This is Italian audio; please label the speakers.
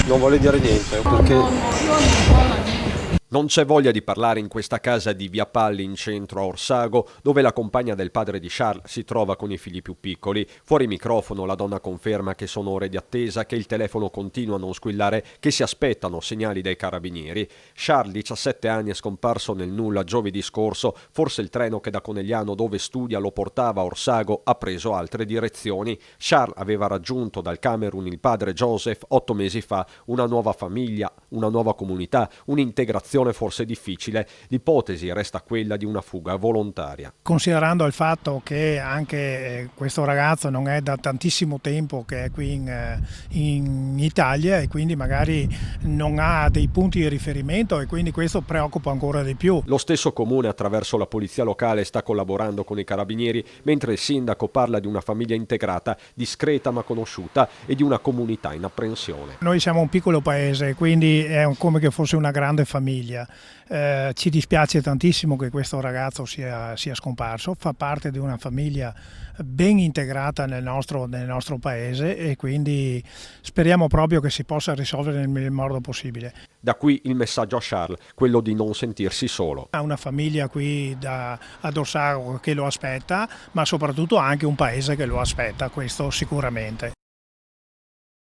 Speaker 1: Non vuole dire niente, perché
Speaker 2: No, io non parlo niente.
Speaker 3: Non c'è voglia di parlare in questa casa di Via Palli in centro a Orsago, dove la compagna del padre di Charles si trova con i figli più piccoli. Fuori microfono la donna conferma che sono ore di attesa, che il telefono continua a non squillare, che si aspettano segnali dai carabinieri. Charles, 17 anni, è scomparso nel nulla giovedì scorso. Forse il treno che da Conegliano, dove studia, lo portava a Orsago, ha preso altre direzioni. Charles aveva raggiunto dal Camerun il padre Joseph 8 mesi fa, una nuova famiglia, una nuova comunità, un'integrazione forse difficile. L'ipotesi resta quella di una fuga volontaria.
Speaker 4: Considerando il fatto che anche questo ragazzo non è da tantissimo tempo che è qui in Italia e quindi magari non ha dei punti di riferimento e quindi questo preoccupa ancora di più.
Speaker 3: Lo stesso comune attraverso la polizia locale sta collaborando con i carabinieri, mentre il sindaco parla di una famiglia integrata, discreta ma conosciuta, e di una comunità in apprensione.
Speaker 4: Noi siamo un piccolo paese, quindi è come che fosse una grande famiglia. Ci dispiace tantissimo che questo ragazzo sia scomparso, fa parte di una famiglia ben integrata nel nostro paese e quindi speriamo proprio che si possa risolvere nel miglior modo possibile.
Speaker 3: Da qui il messaggio a Charles, quello di non sentirsi solo.
Speaker 4: Ha una famiglia qui ad Orsago che lo aspetta, ma soprattutto anche un paese che lo aspetta, questo sicuramente.